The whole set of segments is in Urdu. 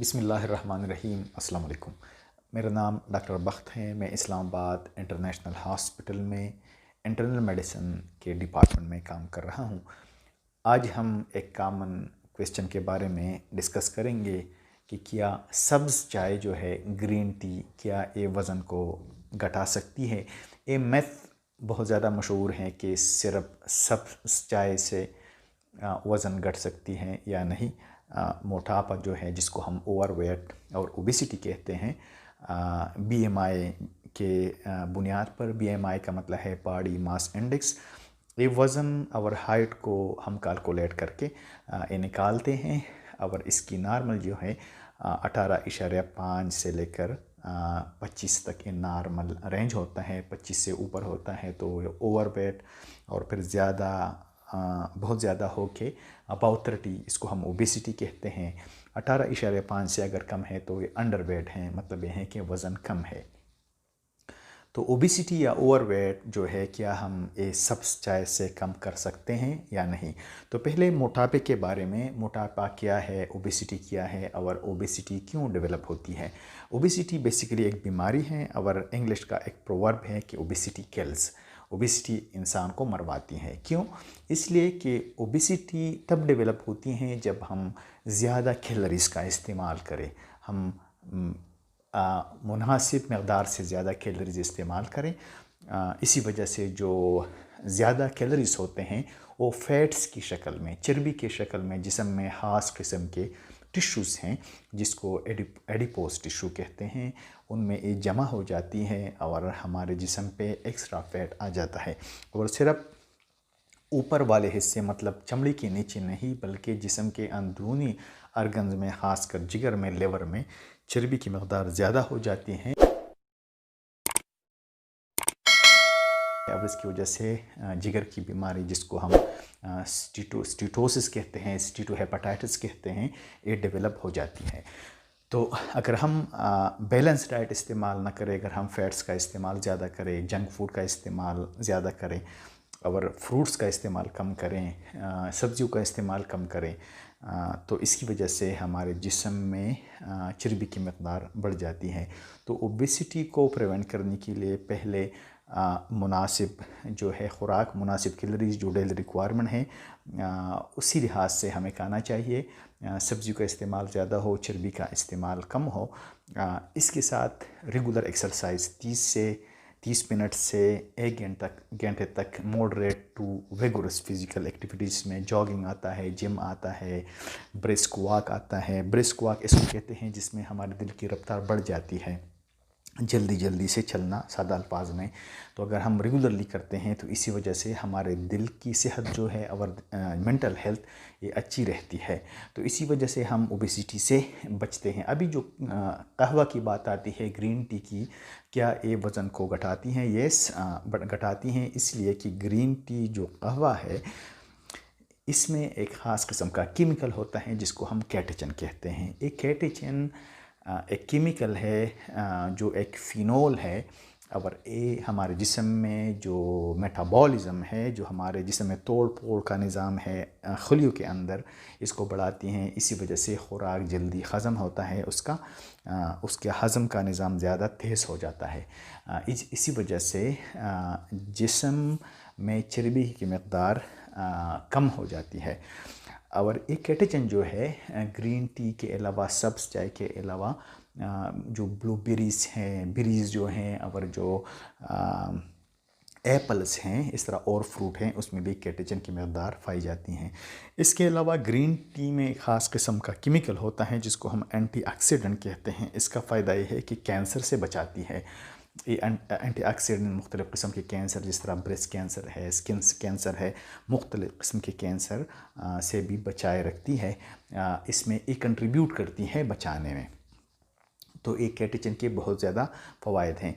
بسم اللہ الرحمن الرحیم۔ السلام علیکم۔ میرا نام ڈاکٹر بخت ہے۔ میں اسلام آباد انٹرنیشنل ہاسپٹل میں انٹرنل میڈیسن کے ڈپارٹمنٹ میں کام کر رہا ہوں۔ آج ہم ایک کامن کویسچن کے بارے میں ڈسکس کریں گے کہ کیا سبز چائے جو ہے گرین ٹی، کیا یہ وزن کو گھٹا سکتی ہے؟ یہ میتھ بہت زیادہ مشہور ہے کہ صرف سبز چائے سے وزن گھٹ سکتی ہے یا نہیں۔ موٹاپا جو ہے، جس کو ہم اوور ویٹ اور اوبیسٹی کہتے ہیں، بی ایم آئی کے بنیاد پر، بی ایم آئی کا مطلب ہے باڈی ماس انڈیکس، یہ وزن اور ہائٹ کو ہم کیلکولیٹ کر کے یہ نکالتے ہیں، اور اس کی نارمل جو ہے 18.5 سے لے کر 25 تک یہ نارمل رینج ہوتا ہے۔ 25 سے اوپر ہوتا ہے تو یہ اوور ویٹ، اور پھر بہت زیادہ ہو کے اباؤٹ 30، اس کو ہم اوبیسٹی کہتے ہیں۔ 18.5 سے اگر کم ہے تو یہ انڈر ویٹ ہیں، مطلب یہ ہے کہ وزن کم ہے۔ تو اوبیسٹی یا اوور ویٹ جو ہے، کیا ہم یہ سبز چائے سے کم کر سکتے ہیں یا نہیں؟ تو پہلے موٹاپے کے بارے میں، موٹاپا کیا ہے، اوبیسٹی کیا ہے، اور اوبیسٹی کیوں ڈیولپ ہوتی ہے؟ اوبیسٹی بیسیکلی ایک بیماری ہے، اور انگلش کا ایک پروورب ہے کہ اوبیسٹی کلز، اوبیسٹی انسان کو مرواتی ہے۔ کیوں؟ اس لیے کہ اوبیسٹی تب ڈیولپ ہوتی ہیں جب ہم زیادہ کیلوریز کا استعمال کریں، ہم مناسب مقدار سے زیادہ کیلوریز استعمال کریں۔ اسی وجہ سے جو زیادہ کیلوریز ہوتے ہیں وہ فیٹس کی شکل میں، چربی کی شکل میں جسم میں خاص قسم کے ٹشوز ہیں، جس کو ایڈیپوز ٹشو کہتے ہیں، ان میں یہ جمع ہو جاتی ہے اور ہمارے جسم پہ ایکسٹرا فیٹ آ جاتا ہے، اور صرف اوپر والے حصے، مطلب چمڑی کے نیچے نہیں، بلکہ جسم کے اندرونی ارگنز میں، خاص کر جگر میں، لیور میں چربی کی مقدار زیادہ ہو جاتی ہے، اور اس کی وجہ سے جگر کی بیماری، جس کو ہم سٹیٹوسس کہتے ہیں، سٹیٹو ہیپاٹائٹس کہتے ہیں، یہ ڈیولپ ہو جاتی ہے۔ تو اگر ہم بیلنس ڈائٹ استعمال نہ کریں، اگر ہم فیٹس کا استعمال زیادہ کریں، جنک فوڈ کا استعمال زیادہ کریں، اور فروٹس کا استعمال کم کریں، سبزیوں کا استعمال کم کریں، تو اس کی وجہ سے ہمارے جسم میں چربی کی مقدار بڑھ جاتی ہے۔ تو اوبیسٹی کو پریونٹ کرنے کے لیے پہلے مناسب جو ہے خوراک، مناسب کیلوریز جو ڈیلی ریکوائرمنٹ ہے، اسی لحاظ سے ہمیں کھانا چاہیے۔ سبزیوں کا استعمال زیادہ ہو، چربی کا استعمال کم ہو۔ اس کے ساتھ ریگولر ایکسرسائز 30 منٹ سے 1 گھنٹے تک ماڈریٹ ٹو ویگورس فزیکل ایکٹیویٹیز میں جاگنگ آتا ہے، جم آتا ہے، برسک واک آتا ہے۔ برسک واک اس کو کہتے ہیں جس میں ہمارے دل کی رفتار بڑھ جاتی ہے، جلدی سے چلنا سادہ الفاظ میں۔ تو اگر ہم ریگولرلی کرتے ہیں تو اسی وجہ سے ہمارے دل کی صحت جو ہے اور مینٹل ہیلتھ یہ اچھی رہتی ہے، تو اسی وجہ سے ہم اوبیسٹی سے بچتے ہیں۔ ابھی جو قہوہ کی بات آتی ہے، گرین ٹی کی، کیا یہ وزن کو گھٹاتی ہیں؟ یس، گھٹاتی ہیں، اس لیے کہ گرین ٹی جو قہوہ ہے، اس میں ایک خاص قسم کا کیمیکل ہوتا ہے جس کو ہم کیٹیچن کہتے ہیں۔ ایک کیٹیچن ایک کیمیکل ہے جو ایک فینول ہے، اور یہ ہمارے جسم میں جو میٹابولزم ہے، جو ہمارے جسم میں توڑ پھوڑ کا نظام ہے خلیوں کے اندر، اس کو بڑھاتی ہیں۔ اسی وجہ سے خوراک جلدی ہضم ہوتا ہے، اس کے ہضم کا نظام زیادہ تیز ہو جاتا ہے۔ اسی وجہ سے جسم میں چربی کی مقدار کم ہو جاتی ہے۔ اور ایک کیٹیچن جو ہے گرین ٹی کے علاوہ، سبز چائے کے علاوہ، جو بلو بیریز ہیں، بیریز جو ہیں، اور جو ایپلز ہیں، اس طرح اور فروٹ ہیں، اس میں بھی کیٹیچن کی مقدار پائی جاتی ہیں۔ اس کے علاوہ گرین ٹی میں ایک خاص قسم کا کیمیکل ہوتا ہے جس کو ہم اینٹی آکسیڈنٹ کہتے ہیں۔ اس کا فائدہ یہ ہے کہ کینسر سے بچاتی ہے۔ یہ اینٹی آکسیڈنٹ مختلف قسم کے کینسر، جس طرح بریسٹ کینسر ہے، اسکن کینسر ہے، مختلف قسم کے کینسر سے بھی بچائے رکھتی ہے۔ اس میں یہ کنٹریبیوٹ کرتی ہے بچانے میں۔ تو ایک کیٹیچن کے بہت زیادہ فوائد ہیں۔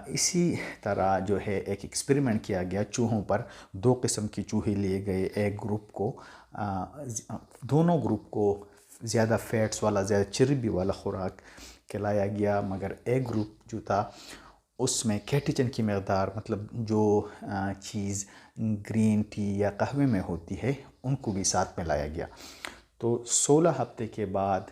اسی طرح جو ہے ایک ایکسپیریمنٹ کیا گیا چوہوں پر، 2 قسم کے چوہے لیے گئے، ایک گروپ کو، دونوں گروپ کو زیادہ فیٹس والا، زیادہ چربی والا خوراک کھلایا گیا، مگر ایک گروپ جو تھا اس میں کیٹیچن کی مقدار، مطلب جو چیز گرین ٹی یا قہوے میں ہوتی ہے، ان کو بھی ساتھ میں لایا گیا۔ تو 16 ہفتے کے بعد